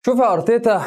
شوف يا ارتيتا،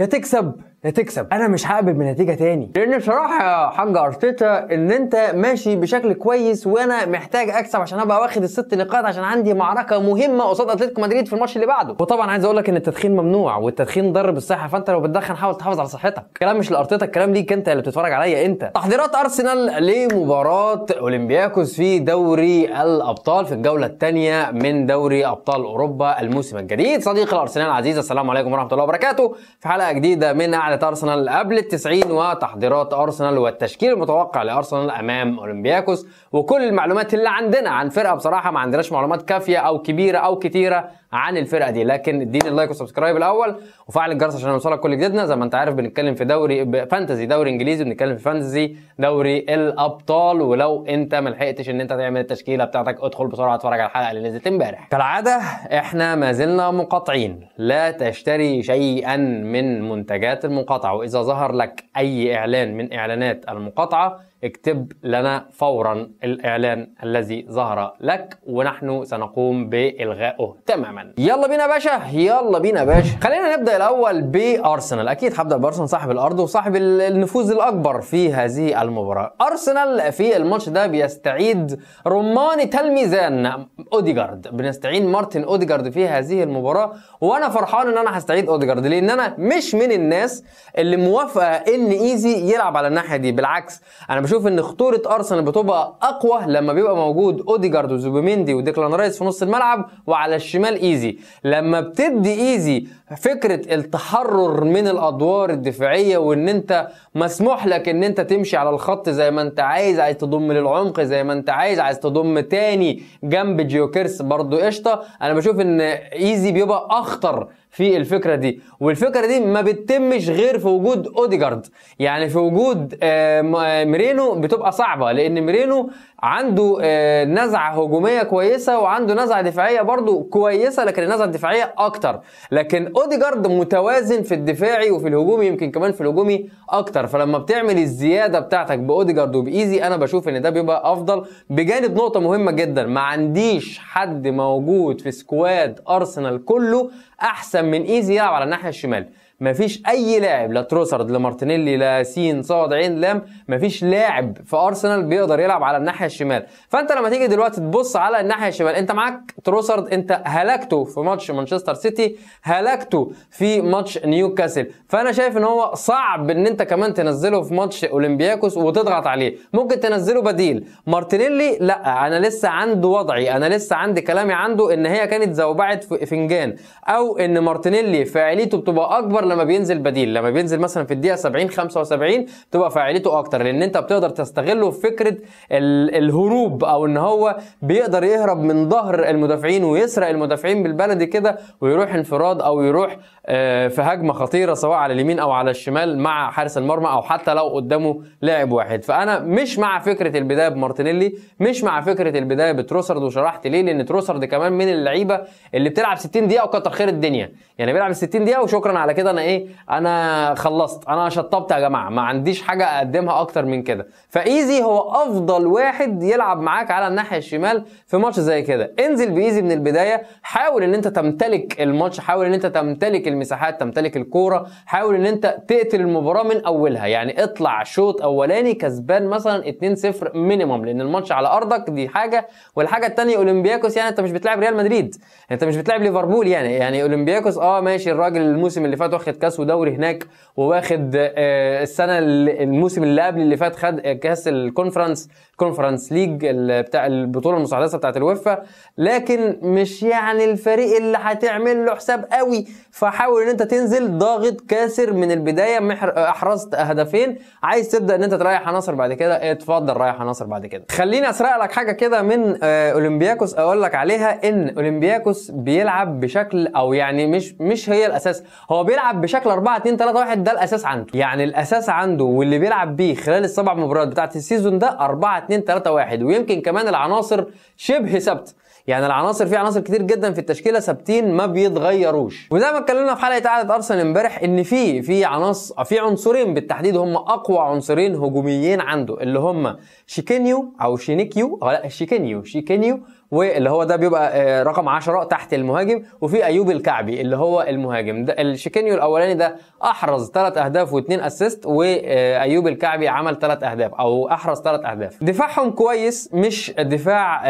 يا تكسب يا تكسب. انا مش هقبل بنتيجه تاني، لان بصراحه يا حاج ارتيتا ان انت ماشي بشكل كويس وانا محتاج اكسب عشان ابقى واخد ال6 نقاط، عشان عندي معركه مهمه قصاد اتلتيكو مدريد في الماتش اللي بعده. وطبعا عايز اقول لك ان التدخين ممنوع، والتدخين ضر بالصحه، فانت لو بتدخن حاول تحافظ على صحتك. الكلام مش لارتيتا، الكلام ليك انت اللي بتتفرج عليا انت. تحضيرات ارسنال لمباراه اولمبياكوس في دوري الابطال في الجوله الثانيه من دوري ابطال اوروبا الموسم الجديد. صديقي الارسنال العزيز، السلام عليكم ورحمه الله وبركاته، في حلقه جديده من قعده ارسنال قبل ال90 وتحضيرات ارسنال والتشكيل المتوقع لارسنال امام اولمبياكوس، وكل المعلومات اللي عندنا عن فرقه. بصراحه ما عندناش معلومات كافيه او كبيره او كتيره عن الفرقه دي، لكن اديني اللايك والسبسكرايب الاول وفعل الجرس عشان يوصلك كل جديدنا. زي ما انت عارف بنتكلم في دوري فانتزي، دوري انجليزي، بنتكلم في فانتزي دوري الابطال. ولو انت ما لحقتش ان انت تعمل التشكيله بتاعتك، ادخل بسرعه اتفرج على الحلقه اللي نزلت امبارح. كالعاده احنا ما زلنا مقاطعين، لا تشتري شيئا من منتجات المقاطعه، واذا ظهر لك اي اعلان من اعلانات المقاطعه اكتب لنا فورا الاعلان الذي ظهر لك ونحن سنقوم بالغائه تماما. يلا بينا يا باشا، يلا بينا يا باشا. خلينا نبدا الاول بارسنال. اكيد هبدا بارسنال، صاحب الارض وصاحب النفوذ الاكبر في هذه المباراه. ارسنال في الماتش ده بيستعيد رمان الميزان اوديجارد، بنستعين مارتن اوديجارد في هذه المباراه، وانا فرحان ان انا هستعيد اوديجارد، لان انا مش من الناس اللي موافقه ان ايزي يلعب على الناحيه دي. بالعكس، انا بشوف ان خطوره ارسنال بتبقى اقوى لما بيبقى موجود اوديجارد وزوبيميندي وديكلان رايس في نص الملعب، وعلى الشمال ايزي. لما بتدي ايزي فكره التحرر من الادوار الدفاعيه، وان انت مسموح لك ان انت تمشي على الخط زي ما انت عايز تضم للعمق زي ما انت عايز تضم تاني جنب جيوكيرس برضو قشطه. انا بشوف ان ايزي بيبقى اخطر في الفكره دي، والفكره دي ما بتتمش غير في وجود اوديجارد. يعني في وجود ميرينو بتبقى صعبه، لان ميرينو عنده نزعه هجوميه كويسه وعنده نزعه دفاعيه برضو كويسه، لكن النزعه الدفاعيه اكتر. لكن اوديجارد متوازن في الدفاعي وفي الهجومي، يمكن كمان في الهجومي اكتر. فلما بتعمل الزياده بتاعتك باوديجارد وبايزي انا بشوف ان ده بيبقى افضل. بجانب نقطه مهمه جدا، ما عنديش حد موجود في سكواد ارسنال كله احسن من ايزي يلعب على الناحيه الشمال. مفيش اي لاعب، لا تروسارد لا مارتينيلي لا سين صاد عين لام، مفيش لاعب في ارسنال بيقدر يلعب على الناحيه الشمال. فانت لما تيجي دلوقتي تبص على الناحيه الشمال، انت معاك تروسارد، انت هلكته في ماتش مانشستر سيتي، هلكته في ماتش نيوكاسل. فانا شايف ان هو صعب ان انت كمان تنزله في ماتش اولمبياكوس وتضغط عليه. ممكن تنزله بديل. مارتينيلي لا، انا لسه عنده وضعي، انا لسه عندي كلامي عنده ان هي كانت زوبعه فنجان، او ان مارتينيلي فاعليته بتبقى اكبر لما بينزل بديل. لما بينزل مثلا في الدقيقه 70 75 بتبقى فاعليته اكتر، لان انت بتقدر تستغله في فكره الهروب، او ان هو بيقدر يهرب من ظهر المدافعين ويسرق المدافعين بالبلدي كده، ويروح انفراد او يروح في هجمه خطيره سواء على اليمين او على الشمال مع حارس المرمى، او حتى لو قدامه لاعب واحد. فانا مش مع فكره البدايه بمارتينيلي، مش مع فكره البدايه بتروسارد. وشرحت ليه، لان تروسارد كمان من اللعيبه اللي بتلعب 60 دقيقه وكتر خير الدنيا. يعني بيلعب 60 دقيقه وشكرا على كده، انا خلصت، انا شطبت يا جماعه، ما عنديش حاجه اقدمها اكتر من كده. فايزي هو افضل واحد يلعب معاك على الناحيه الشمال في ماتش زي كده. انزل بايزي من البدايه، حاول ان انت تمتلك الماتش، حاول ان انت تمتلك المساحات، تمتلك الكوره، حاول ان انت تقتل المباراه من اولها. يعني اطلع شوط اولاني كسبان مثلا 2-0 مينيمم، لان الماتش على ارضك دي حاجه، والحاجه الثانيه اولمبياكوس، يعني انت مش بتلعب ريال مدريد، انت مش بتلعب ليفربول. يعني اولمبياكوس ماشي، الراجل الموسم اللي فات واخد كاس ودوري هناك، وواخد الموسم اللي قبل اللي فات خد كاس الكونفرنس ليج بتاع البطوله المستحدثه بتاعه الويفا، لكن مش يعني الفريق اللي هتعمل له حساب قوي. فحاول ان انت تنزل ضاغط كاسر من البدايه، احرزت هدفين، عايز تبدا ان انت تريح عناصر بعد كده، اتفضل ريح عناصر بعد كده. خليني اسرق لك حاجه كده من اولمبياكوس اقول لك عليها، ان اولمبياكوس بيلعب بشكل، او يعني مش هي الاساس، هو بيلعب بشكل 4-2-3-1، ده الاساس عنده. يعني الاساس عنده واللي بيلعب بيه خلال ال7 مباريات بتاعت السيزون ده 4-2-3-1، ويمكن كمان العناصر شبه ثابته. يعني العناصر، في عناصر كتير جدا في التشكيله ثابتين ما بيتغيروش. وزي ما اتكلمنا في حلقه قعده ارسنال امبارح، ان في عنصرين بالتحديد هم اقوى عنصرين هجوميين عنده، اللي هم شيكينيو او شينيكيو، لا شيكينيو واللي هو ده بيبقى رقم 10 تحت المهاجم، وفي ايوب الكعبي اللي هو المهاجم. ده الشيكينيو الاولاني ده احرز 3 اهداف و2 اسيست، وايوب الكعبي عمل 3 اهداف او احرز 3 اهداف. دفاعهم كويس، مش دفاع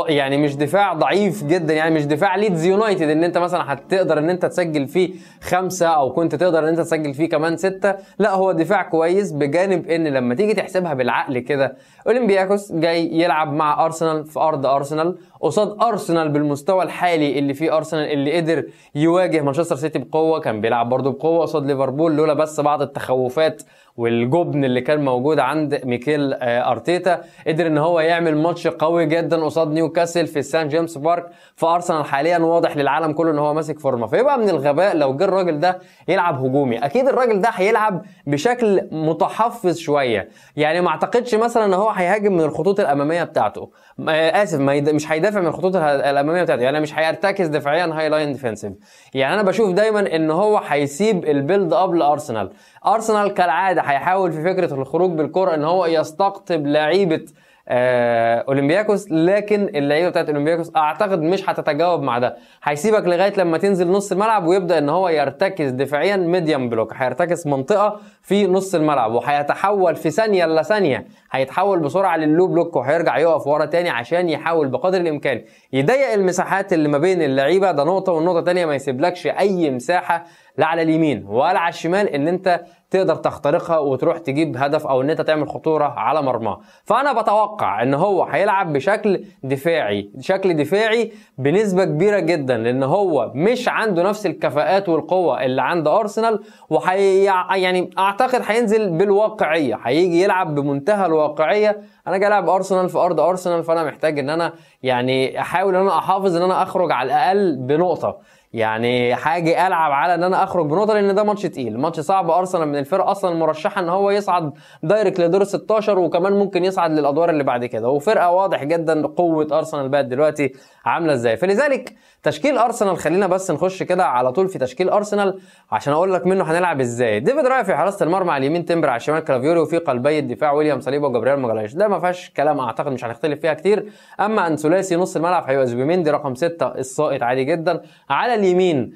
يعني مش دفاع ضعيف جدا، يعني مش دفاع ليدز يونايتد ان انت مثلا هتقدر ان انت تسجل فيه 5 او كنت تقدر ان انت تسجل فيه كمان 6. لا، هو دفاع كويس، بجانب ان لما تيجي تحسبها بالعقل كده، اولمبياكوس جاي يلعب مع ارسنال في ارض ارسنال، قصاد ارسنال بالمستوى الحالي اللي فيه ارسنال، اللي قدر يواجه مانشستر سيتي بقوه، كان بيلعب برضه بقوه قصاد ليفربول، لولا بس بعض التخوفات والجبن اللي كان موجود عند ميكيل ارتيتا، قدر ان هو يعمل ماتش قوي جدا قصاد نيوكاسل في سان جيمس بارك. فارسنال حاليا واضح للعالم كله ان هو ماسك فورمه، فيبقى من الغباء لو جه الراجل ده يلعب هجومي. اكيد الراجل ده هيلعب بشكل متحفظ شويه، يعني ما اعتقدش مثلا ان هو هيهاجم من الخطوط الاماميه بتاعته، اسف مش هيدافع من الخطوط الاماميه بتاعته، يعني مش هيرتكز دفاعيا هاي لاين ديفensive. يعني انا بشوف دايما ان هو هيسيب البيلد اب لارسنال. ارسنال كالعاده هيحاول في فكره الخروج بالكره ان هو يستقطب لعيبه اولمبياكوس، لكن اللعيبه بتاعت اولمبياكوس اعتقد مش هتتجاوب مع ده. هيسيبك لغايه لما تنزل نص الملعب ويبدا ان هو يرتكز دفاعيا ميديم بلوك، هيرتكز منطقه في نص الملعب، وهيتحول في ثانيه الا ثانيه، هيتحول بسرعه لللو بلوك، وهيرجع يقف ورا تاني عشان يحاول بقدر الامكان يضيق المساحات اللي ما بين اللعيبه. ده نقطه، والنقطه الثانيه ما يسيبلكش اي مساحه لا على اليمين ولا على الشمال ان انت تقدر تخترقها وتروح تجيب هدف او ان انت تعمل خطوره على مرماه. فانا بتوقع ان هو هيلعب بشكل دفاعي بنسبه كبيره جدا، لان هو مش عنده نفس الكفاءات والقوه اللي عند ارسنال، يعني اعتقد هينزل بالواقعيه، هيجي يلعب بمنتهى الواقعيه. انا جاي العب ارسنال في ارض ارسنال، فانا محتاج ان انا يعني احاول ان انا احافظ ان انا اخرج على الاقل بنقطه، يعني حاجه العب على ان انا اخرج بنقطه، لان ده ماتش تقيل، ماتش صعب. ارسنال من الفرق اصلا المرشحه ان هو يصعد دايركت لدور 16، وكمان ممكن يصعد للادوار اللي بعد كده، وفرقه واضح جدا قوه ارسنال بقت دلوقتي عامله ازاي. فلذلك تشكيل ارسنال، خلينا بس نخش كده على طول في تشكيل ارسنال عشان اقول لك منه هنلعب ازاي. ديفيد رايا في حراسه المرمى على اليمين، تمبر على الشمال كلافيوري، وفي قلبي الدفاع ويليام صليبا وجابرييل ماجالايش. ده ما فيهاش كلام، اعتقد مش هنختلف فيها كتير. اما ان ثلاثي نص الملعب هيبقى زوبيميندي رقم 6 الساقط عادي جدا، على اليمين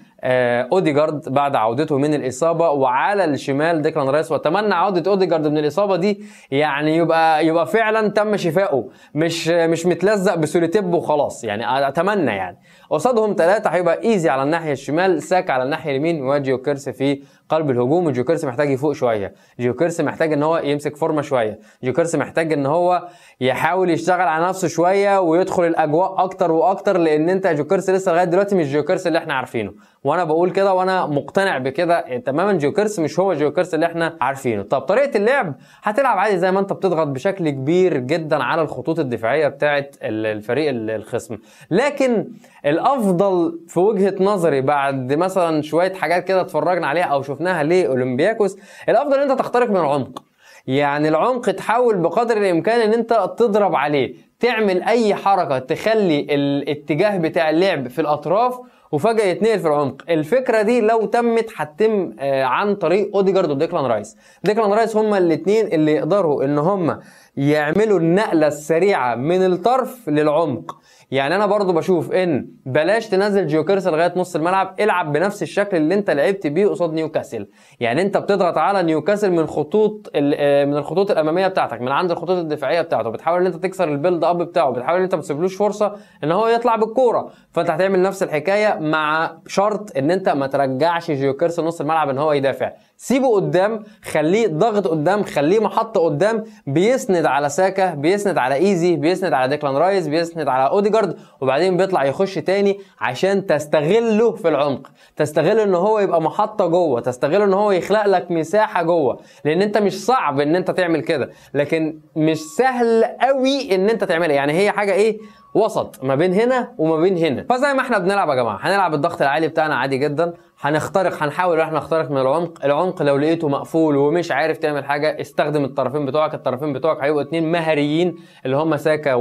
اوديجارد بعد عودته من الاصابه، وعلى الشمال ديكلان رايس. واتمنى عوده اوديجارد من الاصابه دي، يعني يبقى فعلا تم شفائه، مش متلزق بسوليتيب وخلاص، يعني اتمنى. يعني قصادهم 3 هيبقى ايزي على الناحيه الشمال، ساكا على الناحيه اليمين، وجيو كيرس في قلب الهجوم. وجيو كيرس محتاج يفوق شويه، جيو كيرس محتاج ان هو يمسك فورمه شويه، جيو كيرس محتاج ان هو يحاول يشتغل على نفسه شويه ويدخل الاجواء اكتر واكتر، لان انت جيو كيرس لسه لغايه دلوقتي مش جيو كيرس اللي احنا عارفينه، وانا بقول كده وانا مقتنع بكده تماما. جيو كيرس مش هو جيو كيرس اللي احنا عارفينه. طب طريقه اللعب، هتلعب عادي زي ما انت بتضغط بشكل كبير جدا على الخطوط الدفاعيه بتاعه الفريق الخصم، لكن الافضل في وجهه نظري بعد مثلا شويه حاجات كده اتفرجنا عليها او شفناها لاولمبياكوس، الافضل ان انت تخترق من العمق. يعني العمق تحاول بقدر الامكان ان انت تضرب عليه، تعمل اي حركه تخلي الاتجاه بتاع اللعب في الاطراف وفجأة يتنقل في العمق. الفكرة دي لو تمت هتتم عن طريق اوديجارد وديكلان رايس. ديكلان رايس هما الاثنين اللي يقدروا ان هما يعملوا النقلة السريعة من الطرف للعمق. يعني انا برضو بشوف ان بلاش تنزل جيو كيرس لغايه نص الملعب، العب بنفس الشكل اللي انت لعبت بيه قصاد نيوكاسل. يعني انت بتضغط على نيوكاسل من الخطوط الاماميه بتاعتك، من عند الخطوط الدفاعيه بتاعته، بتحاول ان انت تكسر البيلد اب بتاعه، بتحاول ان انت ما تسيبلوش فرصه ان هو يطلع بالكوره. فانت هتعمل نفس الحكايه، مع شرط ان انت ما ترجعش جيو كيرس نص الملعب ان هو يدافع، سيبه قدام، خليه ضغط قدام، خليه محطه قدام، بيسند على ساكا، بيسند على ايزي، بيسند على ديكلان رايس، بيسند على اوديجارد، وبعدين بيطلع يخش تاني عشان تستغله في العمق، تستغل ان هو يبقى محطه جوه، تستغل ان هو يخلق لك مساحه جوه. لان انت مش صعب ان انت تعمل كده، لكن مش سهل قوي ان انت تعملها. يعني هي حاجه ايه، وسط ما بين هنا وما بين هنا. فزي ما احنا بنلعب يا جماعه، هنلعب الضغط العالي بتاعنا عادي جدا، هنحاول احنا نخترق من العمق لو لقيته مقفول ومش عارف تعمل حاجه، استخدم الطرفين بتوعك هيبقوا 2 مهاريين اللي هم ساكا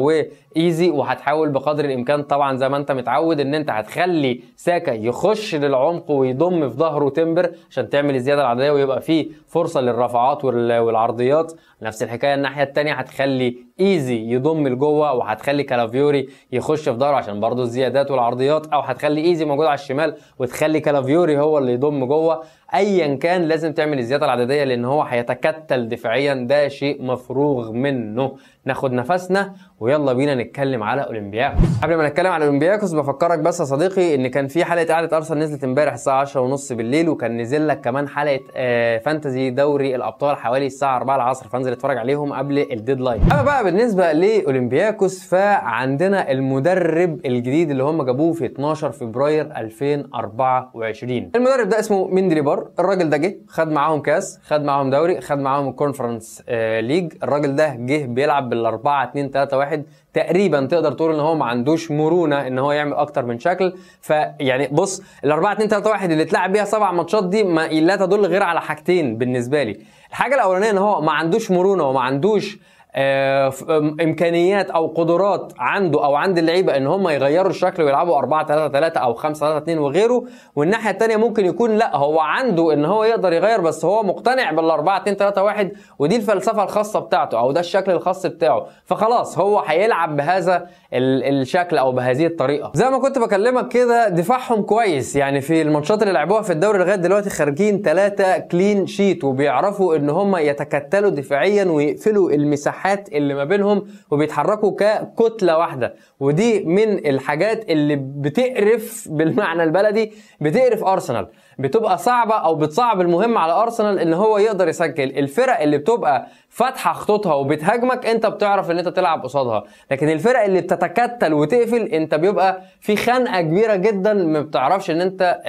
ايزي، وهتحاول بقدر الامكان طبعا زي ما انت متعود ان انت هتخلي ساكا يخش للعمق ويضم في ظهره تمبر عشان تعمل الزياده العدديه ويبقى فيه فرصه للرفعات والعرضيات. نفس الحكايه الناحيه الثانيه، هتخلي ايزي يضم لجوه وهتخلي كالافيوري يخش في ظهره عشان برضه الزيادات والعرضيات، او هتخلي ايزي موجود على الشمال وتخلي كالافيوري هو اللي يضم جوه. ايا كان لازم تعمل الزياده العدديه لان هو هيتكتل دفاعيا، ده شيء مفروغ منه. ناخد نفسنا ويلا بينا نتكلم على اولمبياكوس. قبل ما نتكلم على اولمبياكوس بفكرك بس يا صديقي ان كان في حلقه قعده ارسنال نزلت امبارح الساعه 10:30 بالليل، وكان نزل لك كمان حلقه فانتزي دوري الابطال حوالي الساعه 4 العصر، فانزل اتفرج عليهم قبل الديدلاين. اما بقى بالنسبه لاولمبياكوس فعندنا المدرب الجديد اللي هم جابوه في 12 فبراير 2024. المدرب ده اسمه مندليبار. الراجل ده جه خد معاهم كاس، خد معاهم دوري، خد معاهم الكونفرنس ليج. الراجل ده جه بيلعب بال4-2-3-1 تقريبا، تقدر تقول ان هو ما عندوش مرونه ان هو يعمل اكتر من شكل. فيعني بص، ال4-2-3-1 اللي اتلعب بيها 7 ماتشات دي ما لا تدل غير على حاجتين بالنسبه لي. الحاجه الاولانيه ان هو ما عندوش مرونه وما عندوش امكانيات او قدرات عنده او عند اللعيبه ان هم يغيروا الشكل ويلعبوا 4-3-3 او 5-3-2 وغيره. والناحيه الثانيه ممكن يكون لا، هو عنده ان هو يقدر يغير بس هو مقتنع بال4-2-3-1 ودي الفلسفه الخاصه بتاعته او ده الشكل الخاص بتاعه، فخلاص هو هيلعب بهذا الشكل او بهذه الطريقه. زي ما كنت بكلمك كده دفاعهم كويس، يعني في الماتشات اللي لعبوها في الدوري لغايه دلوقتي خارجين 3 كلين شيت، وبيعرفوا ان هم يتكتلوا دفاعيا ويقفلوا المساحات اللي ما بينهم وبيتحركوا ككتله واحده. ودي من الحاجات اللي بتقرف بالمعنى البلدي، بتقرف ارسنال، بتبقى صعبه او بتصعب المهم على ارسنال ان هو يقدر يسجل. الفرق اللي بتبقى فاتحه خطوطها وبتهاجمك انت بتعرف ان انت تلعب قصادها، لكن الفرق اللي بتتكتل وتقفل انت بيبقى في خنقه كبيره جدا ما بتعرفش ان انت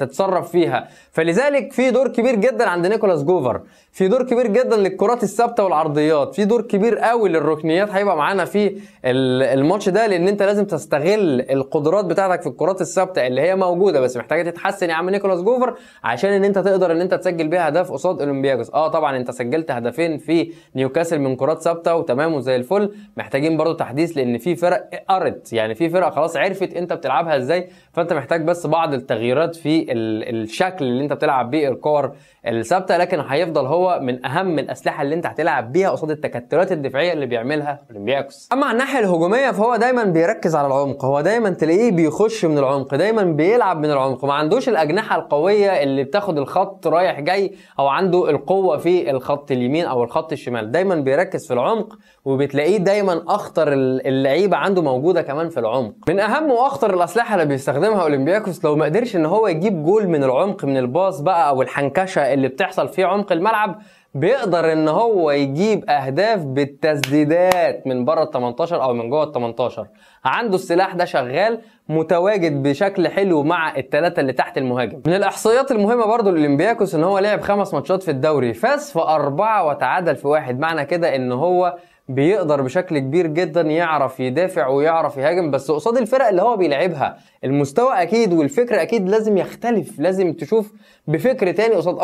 تتصرف فيها. فلذلك في دور كبير جدا عند نيكولاس جوفر، في دور كبير جدا للكرات الثابته والعرضيات، في دور كبير قوي للركنيات هيبقى معانا في الماتش ده، لان انت لازم تستغل القدرات بتاعتك في الكرات الثابته اللي هي موجوده بس محتاجه تتحسن يا عم نيكولاس جوفر عشان ان انت تقدر ان انت تسجل بيها اهداف قصاد اولمبياكوس. طبعا انت سجلت هدفين في نيوكاسل من كرات ثابته وتمام وزي الفل، محتاجين برضو تحديث لان في فرق قرت، يعني في فرق خلاص عرفت انت بتلعبها ازاي، فانت محتاج بس بعض التغييرات في الشكل اللي انت بتلعب بيه الكور الثابته، لكن هيفضل هو من اهم الاسلحه اللي انت هتلعب بيها قصاد التكتلات الدفاعيه اللي بيعملها اولمبياكوس. اما على الناحيه الهجوميه فهو دايما بيركز على العمق، هو دايما تلاقيه بيخش من العمق، دايما بيلعب من العمق، ما عندوش الاجنحه القويه اللي بتاخد الخط رايح جاي او عنده القوه في الخط اليمين او الخط الشمال، دايما بيركز في العمق وبتلاقيه دايما اخطر اللعيبه عنده موجوده كمان في العمق. من اهم واخطر الاسلحه اللي بيستخدمها اولمبياكوس لو ما قدرش ان هو يجيب جول من العمق من الباص بقى او الحنكشه اللي بتحصل في عمق الملعب، بيقدر ان هو يجيب اهداف بالتسديدات من بره ال 18 او من جوه ال 18. عنده السلاح ده شغال متواجد بشكل حلو مع الثلاثه اللي تحت المهاجم. من الاحصائيات المهمه برضو للاولمبياكوس ان هو لعب 5 ماتشات في الدوري، فاز في 4 وتعادل في 1، معنى كده ان هو بيقدر بشكل كبير جدا يعرف يدافع ويعرف يهاجم، بس قصاد الفرق اللي هو بيلعبها المستوى اكيد والفكر اكيد لازم يختلف، لازم تشوف بفكر تاني قصاد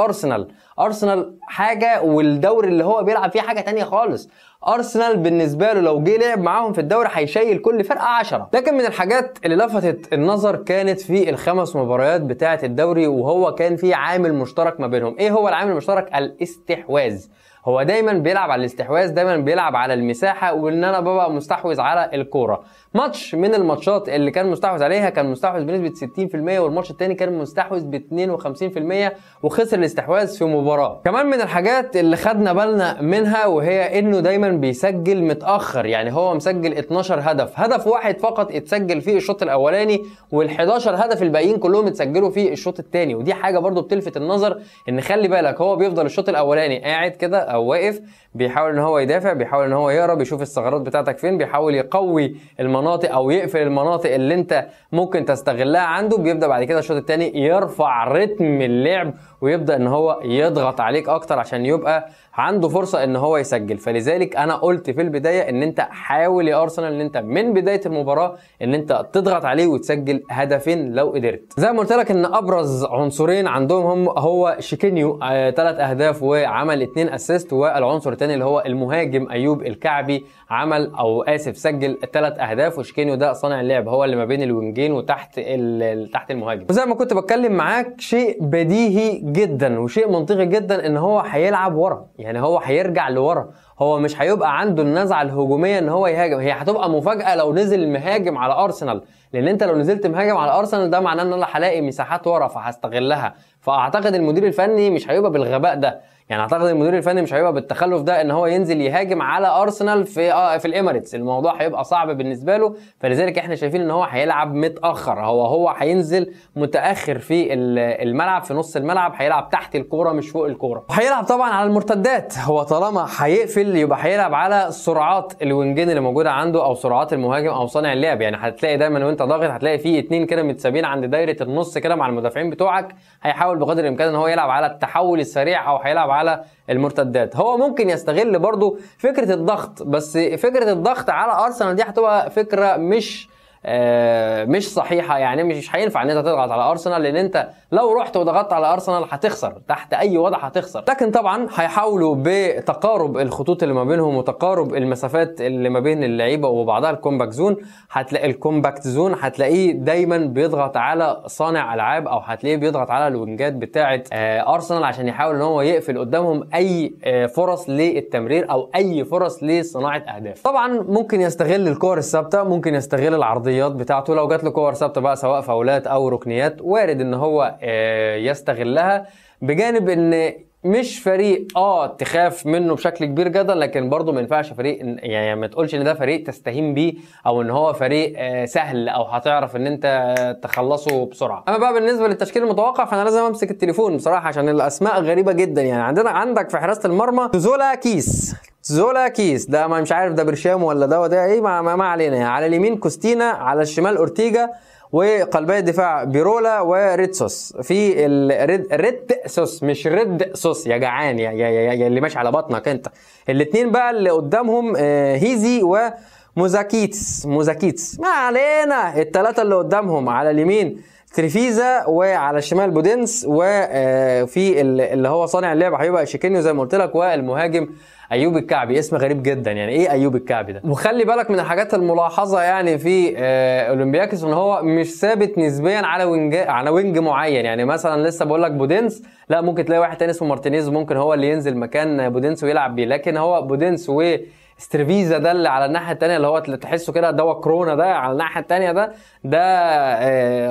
ارسنال حاجه والدوري اللي هو بيلعب فيه حاجه تانية خالص. ارسنال بالنسبه له لو جه لعب معاهم في الدوري هيشيل كل فرقه 10. لكن من الحاجات اللي لفتت النظر كانت في ال5 مباريات بتاعه الدوري، وهو كان في عامل مشترك ما بينهم. ايه هو العامل المشترك؟ الاستحواذ. هو دايما بيلعب على الاستحواذ، دايما بيلعب على المساحه وان انا ببقى مستحوذ على الكوره. ماتش من الماتشات اللي كان مستحوذ عليها كان مستحوذ بنسبه 60%، والماتش الثاني كان مستحوذ ب 52% وخسر الاستحواذ في مباراه. كمان من الحاجات اللي خدنا بالنا منها وهي انه دايما بيسجل متاخر، يعني هو مسجل 12 هدف واحد فقط اتسجل فيه الشوط الاولاني وال11 هدف الباقيين كلهم اتسجلوا في الشوط الثاني. ودي حاجه برضو بتلفت النظر، ان خلي بالك هو بيفضل الشوط الاولاني قاعد كده او واقف بيحاول ان هو يدافع، بيحاول ان هو يقرا، بيشوف الثغرات بتاعتك فين، بيحاول يقوي المناطق او يقفل المناطق اللي انت ممكن تستغلها عنده. بيبدا بعد كده الشوط الثاني يرفع رتم اللعب ويبدا ان هو يضغط عليك اكتر عشان يبقى عنده فرصه ان هو يسجل. فلذلك انا قلت في البدايه ان انت حاول يا ارسنال ان انت من بدايه المباراه ان انت تضغط عليه وتسجل هدفين لو قدرت. زي ما قلت لك ان ابرز عنصرين عندهم هو شيكينيو 3 اهداف وعمل 2 اسيست، والعنصر الثاني اللي هو المهاجم ايوب الكعبي عمل او اسف سجل 3 اهداف. وشيكينيو ده صانع اللعب، هو اللي ما بين الوينجين وتحت تحت المهاجم. وزي ما كنت بتكلم معاك شيء بديهي جدا وشيء منطقي جدا ان هو هيلعب ورا، يعني هو هيرجع لورا، هو مش هيبقى عنده النزعه الهجوميه ان هو يهاجم. هي هتبقى مفاجاه لو نزل مهاجم على ارسنال، لان انت لو نزلت مهاجم على ارسنال ده معناه ان انا هلاقي مساحات ورا فهستغلها. فاعتقد المدير الفني مش هيبقى بالغباء ده، يعني اعتقد المدير الفني مش هيبقى بالتخلف ده ان هو ينزل يهاجم على ارسنال في الاميريتس. الموضوع هيبقى صعب بالنسبه له، فلذلك احنا شايفين ان هو هيلعب متاخر، هو هينزل متاخر في الملعب، في نص الملعب، هيلعب تحت الكوره مش فوق الكوره. وهيلعب طبعا على المرتدات، هو طالما هيقفل يبقى هيلعب على سرعات الوينجين اللي موجوده عنده او سرعات المهاجم او صانع اللعب. يعني هتلاقي دايما وانت ضاغط هتلاقي فيه 2 كده متسابين عند دايره النص كده مع المدافعين بتوعك، هيحاول بقدر الامكان ان هو يلعب على التحول السريع او هيلعب على المرتدات. هو ممكن يستغل برضو فكرة الضغط، بس فكرة الضغط على ارسنال دي هتبقى فكرة مش صحيحه. يعني مش هينفع ان انت تضغط على ارسنال، لان انت لو رحت وضغطت على ارسنال هتخسر تحت اي وضع هتخسر. لكن طبعا هيحاولوا بتقارب الخطوط اللي ما بينهم وتقارب المسافات اللي ما بين اللعيبه وبعضها الكومباكت زون. هتلاقي الكومباكت زون هتلاقيه دايما بيضغط على صانع العاب او هتلاقيه بيضغط على الوينجات بتاعه ارسنال عشان يحاول ان هو يقفل قدامهم اي فرص للتمرير او اي فرص لصناعه اهداف. طبعا ممكن يستغل الكور الثابته، ممكن يستغل العرضيات بتاعته، لو جات له كور ثابته بقى سواء فاولات او ركنيات وارد ان هو يستغلها. بجانب ان مش فريق تخاف منه بشكل كبير جدا، لكن برضه ما ينفعش فريق يعني ما تقولش ان ده فريق تستهين بيه او ان هو فريق سهل او هتعرف ان انت تخلصه بسرعه. اما بقى بالنسبه للتشكيل المتوقع فانا لازم امسك التليفون بصراحه عشان الاسماء غريبه جدا. يعني عندك في حراسه المرمى زولا كيس ده ما مش عارف ده برشام ولا ده ايه، ما علينا. يعني على اليمين كوستينا، على الشمال اورتيجا، وقلبي الدفاع بيرولا وريتسوس. في الريد سوس مش ريد سوس يا جعان يا اللي ماشي على بطنك انت. الاثنين بقى اللي قدامهم هيزي وموزاكيتس ما علينا. الثلاثه اللي قدامهم على اليمين تريفيزا وعلى الشمال بودنس، وفي اللي هو صانع اللعب هيبقى شيكينيو زي ما قلت لك، والمهاجم ايوب الكعبي. اسم غريب جدا، يعني ايه ايوب الكعبي ده؟ وخلي بالك من الحاجات الملاحظه يعني في اولمبياكس ان هو مش ثابت نسبيا على وينج معين. يعني مثلا لسه بقول لك بودنس، لا ممكن تلاقي واحد تاني اسمه مارتينيز ممكن هو اللي ينزل مكان بودنس ويلعب بيه، لكن هو بودنس ستريفيزا ده اللي على الناحيه الثانيه اللي هو تحسه كده دواء كورونا ده على الناحيه الثانيه ده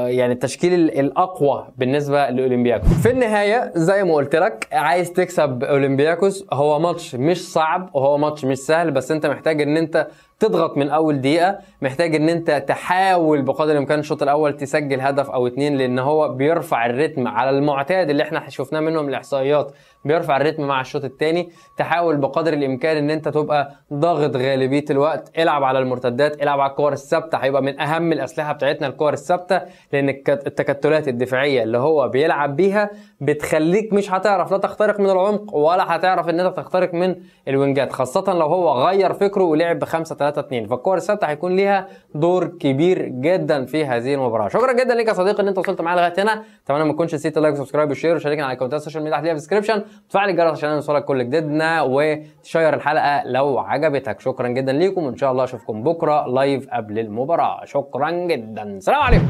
يعني التشكيل الاقوى بالنسبه لاولمبياكوس. في النهايه زي ما قلت لك عايز تكسب اولمبياكوس، هو ماتش مش صعب وهو ماتش مش سهل، بس انت محتاج ان انت تضغط من اول دقيقه، محتاج ان انت تحاول بقدر الامكان الشوط الاول تسجل هدف او 2، لان هو بيرفع الريتم على المعتاد اللي احنا شفناه منه من الاحصائيات، بيرفع الريتم مع الشوط الثاني. تحاول بقدر الامكان ان انت تبقى ضاغط غالبيه الوقت، العب على المرتدات، العب على الكور الثابته، هيبقى من اهم الاسلحه بتاعتنا الكور الثابته، لان التكتلات الدفاعيه اللي هو بيلعب بيها بتخليك مش هتعرف لا تخترق من العمق ولا هتعرف ان انت تخترق من الوينجات، خاصه لو هو غير فكره ولعب ب5-3-2. فالكور الثابته هيكون ليها دور كبير جدا في هذه المباراه. شكرا جدا ليك يا صديقي ان انت وصلت معايا لغايه هنا. اتمنى ما تكونش نسيت اللايك وسبسكرايب وشير وشاركنا على اكونتات السوشيال ميديا تحت في الديسكربشن، وتفعل الجرس عشان يوصلك كل جديدنا، وتشير الحلقه لو عجبتك. شكرا جدا ليكم وان شاء الله اشوفكم بكره لايف قبل المباراه. شكرا جدا، سلام عليكم.